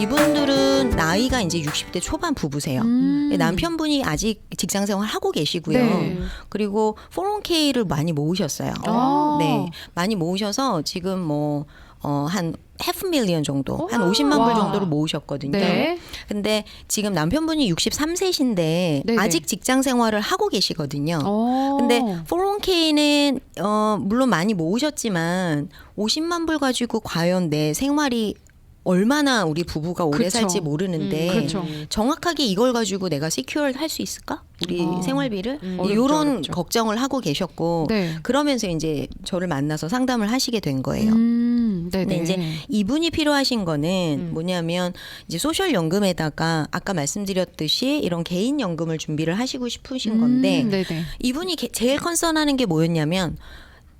이분들은 나이가 이제 60대 초반 부부세요. 남편분이 아직 직장 생활 하고 계시고요. 네. 그리고 401k를 많이 모으셨어요. 아. 네, 많이 모으셔서 지금 한 $500,000 정도, 한 50만 와. 불 정도를 모으셨거든요. 네. 근데 지금 남편분이 63세신데 네네. 아직 직장 생활을 하고 계시거든요. 어. 근데 401k는 물론 많이 모으셨지만 50만 불 가지고 과연 내 생활이 얼마나 우리 부부가 오래 그쵸. 살지 모르는데 그렇죠. 정확하게 이걸 가지고 내가 시큐얼 할 수 있을까? 우리 생활비를 어렵죠, 이런 어렵죠. 걱정을 하고 계셨고 네. 그러면서 이제 저를 만나서 상담을 하시게 된 거예요. 네네. 근데 이제 이분이 필요하신 거는 뭐냐면 이제 소셜 연금에다가 아까 말씀드렸듯이 이런 개인 연금을 준비를 하시고 싶으신 건데 네네. 이분이 제일 컨선하는 게 뭐였냐면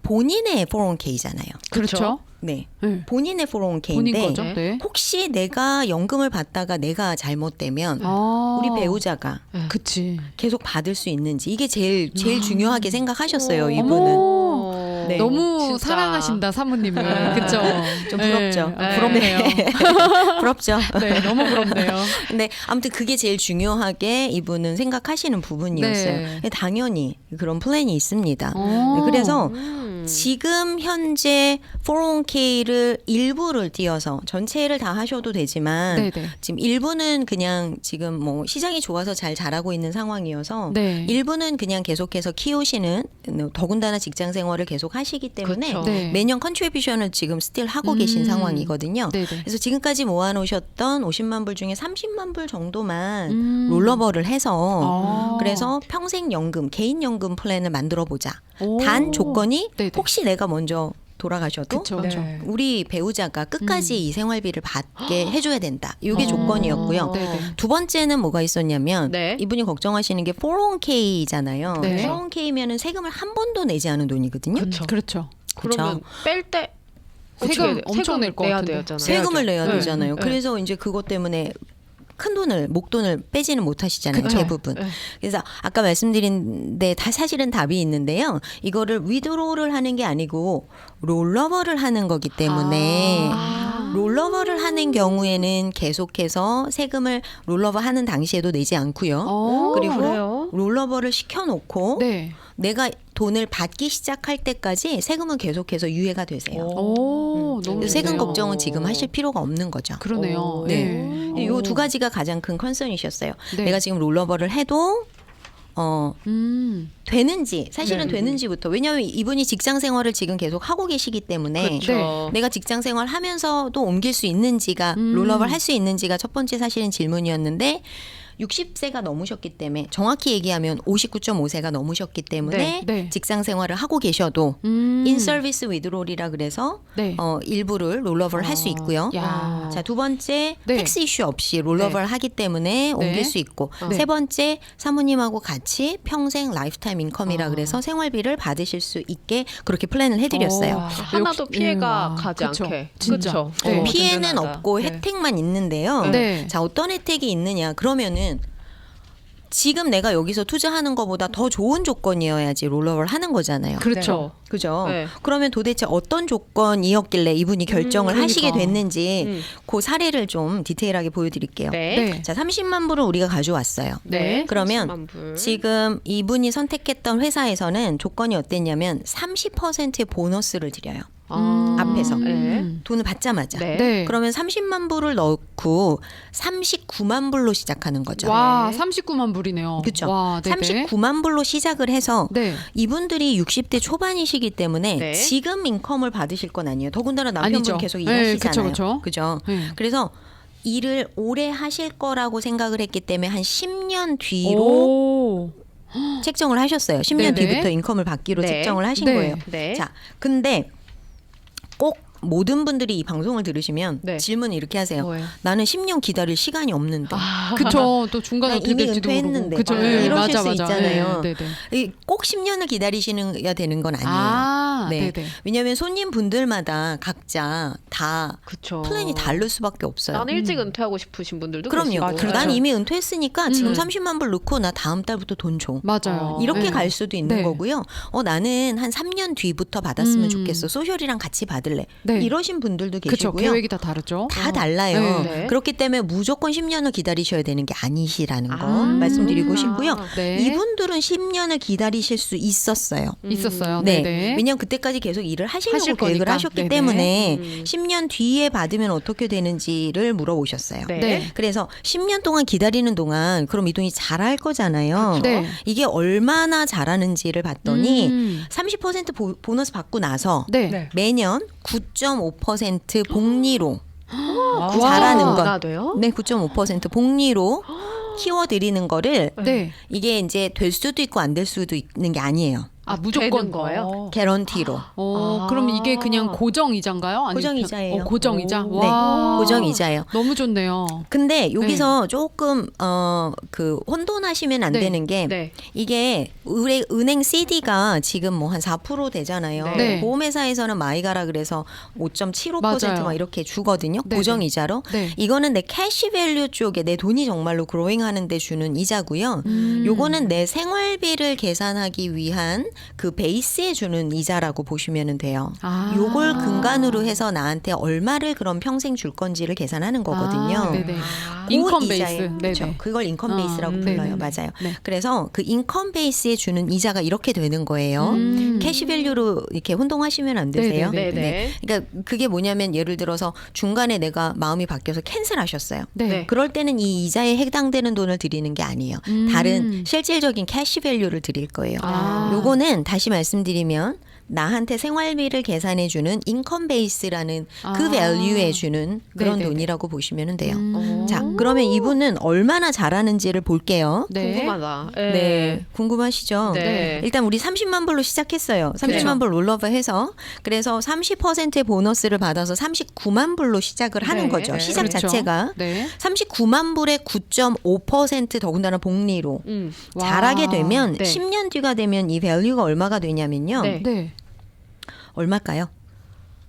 본인의 401k잖아요. 그렇죠. 네. 네. 본인의 본인 401k인데 거죠. 네. 혹시 내가 연금을 받다가 내가 잘못되면 아. 우리 배우자가 그치. 계속 받을 수 있는지 이게 제일 중요하게 생각하셨어요. 어머. 이분은. 네. 너무 진짜. 사랑하신다 사모님을. 그쵸? 좀 부럽죠. 네. 부럽네요. 부럽죠. 네, 너무 부럽네요. 근데 아무튼 그게 제일 중요하게 이분은 생각하시는 부분이었어요. 네. 근데 당연히 그런 플랜이 있습니다. 어. 네, 그래서 지금 현재 401k를 일부를 띄어서 전체를 다 하셔도 되지만 네네. 지금 일부는 그냥 지금 시장이 좋아서 잘 자라고 있는 상황이어서 네. 일부는 그냥 계속해서 키우시는 더군다나 직장 생활을 계속 하시기 때문에 그쵸. 네. 매년 컨트리뷰션을 지금 스틸 하고 계신 상황이거든요. 네네. 그래서 지금까지 모아놓으셨던 50만 불 중에 30만 불 정도만 롤러버를 해서 아. 그래서 평생 연금, 개인 연금 플랜을 만들어 보자. 오. 단 조건이 네네. 혹시 내가 먼저 돌아가셔도 그쵸, 네. 그쵸. 우리 배우자가 끝까지 이 생활비를 받게 해줘야 된다. 이게 조건이었고요. 네네. 두 번째는 뭐가 있었냐면 네. 이분이 걱정하시는 게 401k잖아요. 네. 401k면은 세금을 한 번도 내지 않은 돈이거든요. 그쵸. 그렇죠. 그러면 뺄 때 세금 엄청 낼 것 내야 같은데. 되잖아요. 세금을 내야 네. 되잖아요. 네. 그래서 이제 그것 때문에 큰 돈을 목돈을 빼지는 못하시잖아요. 그쵸. 대부분. 네. 그래서 아까 말씀드린 데 사실은 답이 있는데요. 이거를 위드로를 하는 게 아니고 롤러버를 하는 거기 때문에 롤러버를 하는 경우에는 계속해서 세금을 롤러버 하는 당시에도 내지 않고요. 어. 그리고 그래요? 롤러버를 시켜놓고 네. 내가 돈을 받기 시작할 때까지 세금은 계속해서 유예가 되세요. 오, 너무 그래서 세금 좋네요. 걱정은 지금 하실 필요가 없는 거죠. 그러네요. 네. 네. 요 두 가지가 가장 큰 컨선이셨어요. 네. 내가 지금 롤러버를 해도 되는지 사실은 네. 되는지부터 왜냐하면 이분이 직장 생활을 지금 계속 하고 계시기 때문에 그렇죠. 내가 직장 생활 하면서도 옮길 수 있는지가 롤러버를 할 수 있는지가 첫 번째 사실은 질문이었는데 60세가 넘으셨기 때문에 정확히 얘기하면 59.5세가 넘으셨기 때문에 네. 네. 직장 생활을 하고 계셔도 인서비스 위드롤이라 그래서 네. 일부를 롤러버를 할 수 있고요. 야. 자, 두 번째 네. 텍스 이슈 없이 롤러버를 하기 때문에 옮길 수 있고 네. 세 번째 사모님하고 같이 평생 라이프타임 인컴이라 아. 그래서 생활비를 받으실 수 있게 그렇게 플랜을 해드렸어요. 하나도 역시- 피해가 와, 가지 그쵸. 않게. 진짜. 그쵸? 네. 피해는 든든하다. 없고 네. 혜택만 있는데요. 네. 자, 어떤 혜택이 있느냐? 그러면은 지금 내가 여기서 투자하는 것보다 더 좋은 조건이어야지 롤러버를 하는 거잖아요. 그렇죠. 그죠? 네. 그러면 도대체 어떤 조건이었길래 이분이 결정을 하시게 그러니까. 됐는지 그 사례를 좀 디테일하게 보여드릴게요. 네. 네. 자, 30만 불을 우리가 가져왔어요. 네. 그러면 30만 불. 지금 이분이 선택했던 회사에서는 조건이 어땠냐면 30%의 보너스를 드려요. 앞에서. 네. 돈을 받자마자. 네. 네. 그러면 30만 불을 넣고 39만 불로 시작하는 거죠. 와, 39만 불이네요. 그렇죠. 와, 네네. 39만 불로 시작을 해서 네. 이분들이 60대 초반이시기 때문에 네. 지금 인컴을 받으실 건 아니에요. 더군다나 남편분 아니죠. 계속 네, 일하시잖아요. 그쵸. 그죠? 네. 그래서 일을 오래 하실 거라고 생각을 했기 때문에 한 10년 뒤로 오. 책정을 하셨어요. 10년 네네. 뒤부터 인컴을 받기로 네. 책정을 하신 네. 거예요. 네. 자, 근데 꼭 모든 분들이 이 방송을 들으시면 네. 질문을 이렇게 하세요. 뭐예요? 나는 10년 기다릴 시간이 없는데. 그쵸. 또 중간에 난 어떻게 이미 될지도 은퇴했는데. 모르고. 그쵸. 네, 네, 이러실 맞아, 수 맞아. 있잖아요. 네, 네, 네. 꼭 10년을 기다리셔야 되는 건 아니에요. 아, 네. 네네. 왜냐하면 손님분들마다 각자 다 그쵸. 플랜이 다를 수밖에 없어요. 나는 일찍 은퇴하고 싶으신 분들도 그럼요. 계시고. 그렇죠. 난 이미 은퇴했으니까 지금 음. 30만 불 넣고 나 다음 달부터 돈 줘. 맞아요. 이렇게 네. 갈 수도 있는 네. 거고요. 나는 한 3년 뒤부터 받았으면 음. 좋겠어. 소셜이랑 같이 받을래. 네. 이러신 분들도 그렇죠. 계시고요. 계획이 다 다르죠. 다 달라요. 네. 그렇기 때문에 무조건 10년을 기다리셔야 되는 게 아니시라는 거 아, 말씀드리고 그렇구나. 싶고요. 네. 이분들은 10년을 기다리실 수 있었어요. 있었어요. 네. 네네. 왜냐하면 그때까지 계속 일을 하시려고 하실 계획을 거니까. 하셨기 네네. 때문에 10년 음. 뒤에 받으면 어떻게 되는지를 물어보셨어요. 네. 네. 그래서 10년 동안 기다리는 동안 그럼 이 돈이 자랄 거잖아요. 네. 이게 얼마나 자라는지를 봤더니 음. 30% 보너스 받고 나서 네. 네. 매년 9.5% 복리로 아, 잘하는 것. 나 돼요? 네, 9.5% 복리로 키워드리는 거를 네. 이게 이제 될 수도 있고 안 될 수도 있는 게 아니에요. 아, 무조건 되는 거예요? 개런티로. 아. 그럼 이게 그냥 고정 이자인가요? 아니면 고정 이자예요. 고정 이자. 오. 네, 와. 고정 이자예요. 너무 좋네요. 근데 여기서 조금 그 혼돈하시면 안 네. 되는 게 네. 이게 은행 CD가 지금 뭐 한 4% 되잖아요. 네. 보험회사에서는 마이가라 그래서 5.75% 맞아요. 막 이렇게 주거든요. 네네. 고정 이자로. 네. 이거는 내 캐시밸류 쪽에 내 돈이 정말로 그로잉하는 데 주는 이자고요. 요거는 내 생활비를 계산하기 위한 그 베이스에 주는 이자라고 보시면 돼요. 아. 요걸 근간으로 해서 나한테 얼마를 그럼 평생 줄 건지를 계산하는 거거든요. 아, 네네. 아. 그 인컴 이자에- 베이스. 그렇죠. 네네. 그걸 인컴 베이스라고 아, 불러요. 네네네. 맞아요. 네. 그래서 그 인컴 베이스에 주는 이자가 이렇게 되는 거예요. 캐시밸류로 이렇게 혼동하시면 안 되세요. 네네네. 네네. 그러니까 그게 뭐냐면 예를 들어서 중간에 내가 마음이 바뀌어서 캔슬하셨어요. 네. 네. 그럴 때는 이 이자에 해당되는 돈을 드리는 게 아니에요. 다른 실질적인 캐시밸류를 드릴 거예요. 아. 요거는 다시 말씀드리면 나한테 생활비를 계산해 주는 인컴 베이스라는 그 아. 밸류에 주는 그런 네네네. 돈이라고 보시면 돼요. 오. 자, 그러면 이분은 얼마나 잘하는지를 볼게요. 네. 궁금하다. 네. 궁금하시죠? 네. 일단 우리 30만 불로 시작했어요. 30만 불 롤러버 해서 그래서 30%의 보너스를 받아서 39만 불로 시작을 하는 네. 거죠. 시작 그렇죠. 자체가. 네. 39만 불에 9.5% 더군다나 복리로 와. 잘하게 되면 네. 10년 뒤가 되면 이 밸류가 얼마가 되냐면요. 네. 네. 얼마일까요?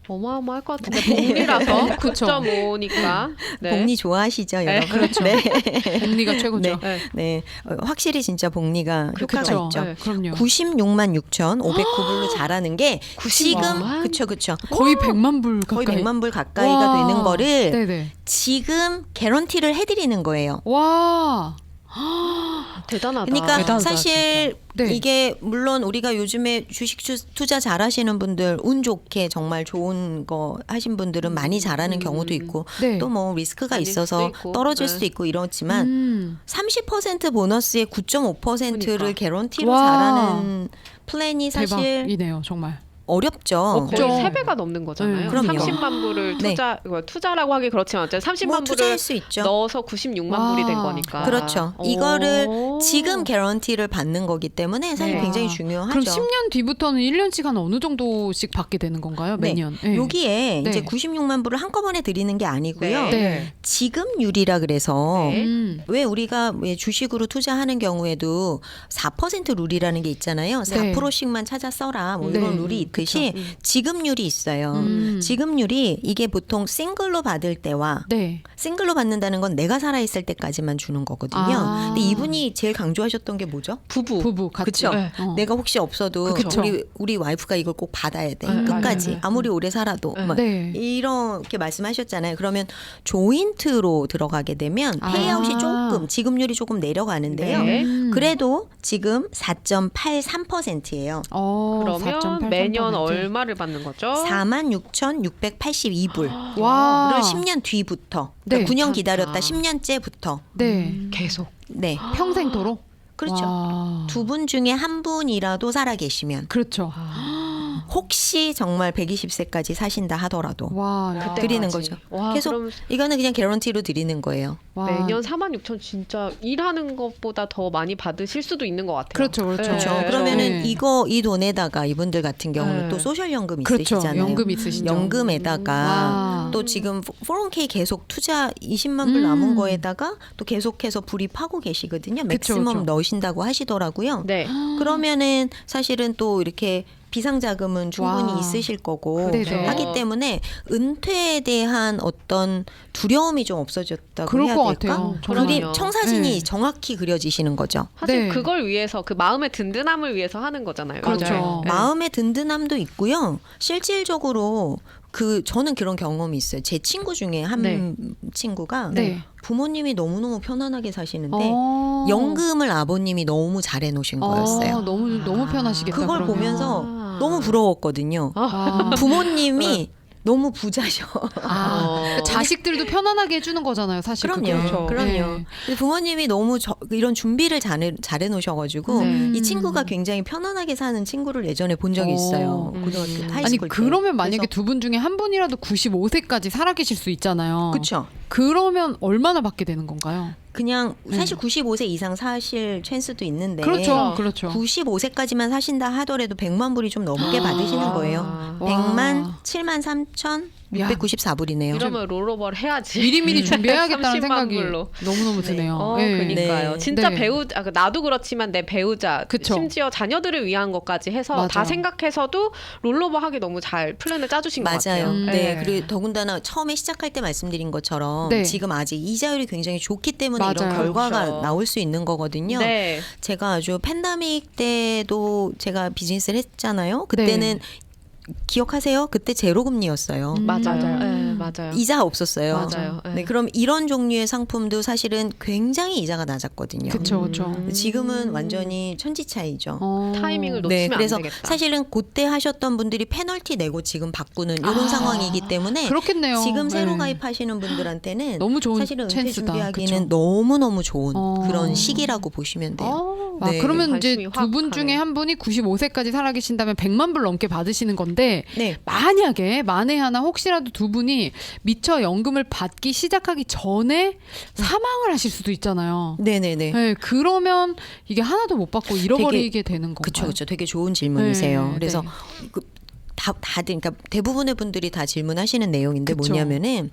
어마어마할 것 같은데 복리라서 그쵸. 9.5니까. 네. 복리 좋아하시죠, 여러분? 그렇죠. 네. 복리가 최고죠. 네. 네. 확실히 진짜 복리가 효과가 그렇죠. 있죠. 네, 그럼요. 96만 6,509불로 잘하는 게 지금 96만? 그쵸. 거의 100만 불 가까이. 거의 100만 불 가까이가 와. 되는 거를 네네. 지금 개런티를 해드리는 거예요. 와. 대단하다. 그러니까 대단하다, 사실 진짜. 네. 이게 물론 우리가 요즘에 주식 투자 잘하시는 분들 운 좋게 정말 좋은 거 하신 분들은 많이 잘하는 경우도 있고 네. 또 뭐 리스크가 아닐 있어서 수도 있고. 떨어질 네. 수도 있고 이렇지만 30% 보너스에 9.5%를 그러니까. 개런티로 와. 잘하는 플랜이 사실 대박이네요, 정말. 어렵죠. 없죠. 거의 3배가 넘는 거잖아요. 그럼요. 30만 불을 네. 투자라고 하기 그렇지만 어쨌든 30만 뭐 불을 투자할 수 있죠. 넣어서 96만 불이 된 거니까. 그렇죠. 오. 이거를 지금 개런티를 받는 거기 때문에 사실 네. 굉장히 아, 중요하죠. 그럼 10년 뒤부터는 1년씩 한 어느 정도씩 받게 되는 건가요? 네. 매년? 네. 여기에 네. 이제 96만 불을 한꺼번에 드리는 게 아니고요. 네. 지급률이라 그래서 네. 왜 우리가 왜 주식으로 투자하는 경우에도 4% 룰이라는 게 있잖아요. 네. 4%씩만 찾아 써라. 뭐 네. 이런 룰이 있듯이 지급률이 있어요. 지급률이 이게 보통 싱글로 받을 때와 네. 싱글로 받는다는 건 내가 살아있을 때까지만 주는 거거든요. 아. 근데 이분이 제일 강조하셨던 게 뭐죠? 부부 같이. 그쵸? 네. 내가 혹시 없어도 그쵸. 우리 와이프가 이걸 꼭 받아야 돼. 네, 끝까지. 맞아요. 아무리 오래 살아도. 네. 막 네. 이렇게 말씀하셨잖아요. 그러면 조인트로 들어가게 되면 아. 페이아웃이 조금 지급률이 조금 내려가는데요. 네. 그래도 지금 4.83%예요. 어, 그러면 4.8%. 매년 얼마를 받는 거죠? 46,682불. 와. 를 10년 뒤부터. 네. 그러니까 9년 기다렸다 아. 10년째부터. 네. 계속. 네. 평생도록? 그렇죠. 와. 두 분 중에 한 분이라도 살아 계시면 그렇죠. 혹시 정말 120세까지 사신다 하더라도 와. 그때까지. 드리는 거죠. 와, 계속 그럼 이거는 그냥 개런티로 드리는 거예요. 와. 매년 46,000 진짜 일하는 것보다 더 많이 받으실 수도 있는 것 같아요. 그렇죠, 그렇죠. 그렇죠. 네. 그러면 네. 이 돈에다가 이분들 같은 경우는 네. 또 소셜연금 그렇죠. 있으시잖아요. 연금 있으시죠. 연금에다가 와. 또 지금 401k 계속 투자 20만 불 남은 거에다가 또 계속해서 불입하고 계시거든요. 그쵸, 맥시멈 그쵸. 넣으신다고 하시더라고요. 네. 그러면은 사실은 또 이렇게 비상자금은 충분히 와. 있으실 거고 네네. 하기 때문에 은퇴에 대한 어떤 두려움이 좀 없어졌다고 그럴 해야 것 될까? 같아요. 그럼요. 그림 청사진이 네. 정확히 그려지시는 거죠. 사실 네. 그걸 위해서 그 마음의 든든함을 위해서 하는 거잖아요. 그렇죠. 맞아요. 네. 마음의 든든함도 있고요. 실질적으로 저는 그런 경험이 있어요. 제 친구 중에 한 네. 친구가 네. 부모님이 너무너무 편안하게 사시는데 어. 연금을 아버님이 너무 잘해 놓으신 거였어요. 너무 편하시겠다. 그걸 그러면. 보면서 아. 너무 부러웠거든요. 아. 부모님이 너무 부자셔. 그러니까 자식들도 편안하게 해주는 거잖아요, 사실. 그럼요. 그게. 그렇죠. 그럼요. 네. 근데 부모님이 너무 이런 준비를 잘해 놓으셔가지고 네. 이 친구가 굉장히 편안하게 사는 친구를 예전에 본 적이 있어요. 고등학교 아니, 하이스쿨 때. 그러면 만약에 두 분 중에 한 분이라도 95세까지 살아계실 수 있잖아요. 그렇죠. 그러면 얼마나 받게 되는 건가요? 그냥 사실 95세 이상 사실 찬스도 있는데 그렇죠, 그렇죠. 95세까지만 사신다 하더라도 100만 불이 좀 넘게 받으시는 거예요. 아. 100만 7만 3천 694불이네요. 이러면 롤오버를 해야지. 미리미리 준비해야겠다는 30만 생각이 불로. 너무너무 드네요. 그러니까요. 네. 진짜 네. 나도 그렇지만 내 배우자, 그쵸. 심지어 자녀들을 위한 것까지 해서 맞아. 다 생각해서도 롤오버 하기 너무 잘 플랜을 짜주신 것 맞아요. 같아요. 네. 네. 그리고 더군다나 처음에 시작할 때 말씀드린 것처럼 네. 지금 아직 이자율이 굉장히 좋기 때문에 이런 맞아요. 결과가 그렇죠. 나올 수 있는 거거든요. 네. 제가 아주 팬데믹 때도 제가 비즈니스를 했잖아요. 그때는 기억하세요? 그때 제로 금리였어요. 맞아요. 네, 맞아요. 이자 없었어요. 맞아요. 네, 그럼 이런 종류의 상품도 사실은 굉장히 이자가 낮았거든요. 그렇죠, 그렇죠. 지금은 완전히 천지 차이죠. 타이밍을 네, 놓치면 그래서 안 되겠다. 사실은 그때 하셨던 분들이 페널티 내고 지금 바꾸는 이런 상황이기 때문에 그렇겠네요. 지금 새로 네. 가입하시는 분들한테는 너무 좋은 사실은 은퇴 찬스다. 준비하기는 그쵸? 너무너무 좋은 어. 그런 시기라고 보시면 돼요. 아, 네. 그러면 이제 관심이 두 확 분 중에 가네요. 한 분이 95세까지 살아계신다면 100만 불 넘게 받으시는 건데 네. 만에 하나 혹시라도 두 분이 미처 연금을 받기 시작하기 전에 사망을 하실 수도 있잖아요. 네네네. 네, 그러면 이게 하나도 못 받고 잃어버리게 되는 건가요? 그렇죠, 그렇죠. 되게 좋은 질문이세요. 네, 그래서 네. 다들 그러니까 대부분의 분들이 다 질문하시는 내용인데 그쵸. 뭐냐면은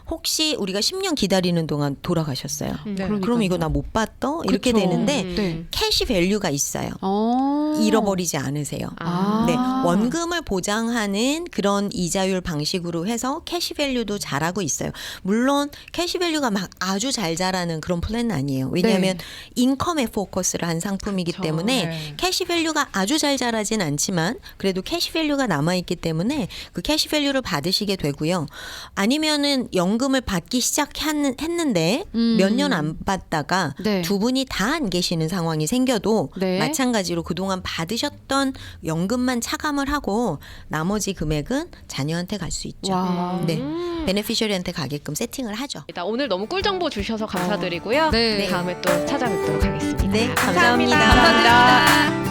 혹시 우리가 10년 기다리는 동안 돌아가셨어요. 네. 그럼 이거 나 못 받어? 이렇게 그쵸. 되는데 네. 캐시 밸류가 있어요. 잃어버리지 않으세요. 아. 네, 원금을 보장하는 그런 이자율 방식으로 해서 캐시 밸류도 잘하고 있어요. 물론 캐시 밸류가 막 아주 잘 자라는 그런 플랜은 아니에요. 왜냐하면 인컴에 포커스를 한 상품이기 그쵸. 때문에 네. 캐시 밸류가 아주 잘 자라진 않지만 그래도 캐시 밸류가 남아있기 때문에 그 캐시 밸류를 받으시게 되고요. 아니면은 연금을 받기 시작했는데 몇 년 안 받다가 네. 두 분이 다 안 계시는 상황이 생겨도 네. 마찬가지로 그동안 받으셨던 연금만 차감을 하고 나머지 금액은 자녀한테 갈 수 있죠. 와. 네, 베네피셔리한테 가게끔 세팅을 하죠. 일단 오늘 너무 꿀 정보 주셔서 감사드리고요. 네. 다음에 또 찾아뵙도록 하겠습니다. 네, 감사합니다. 감사합니다.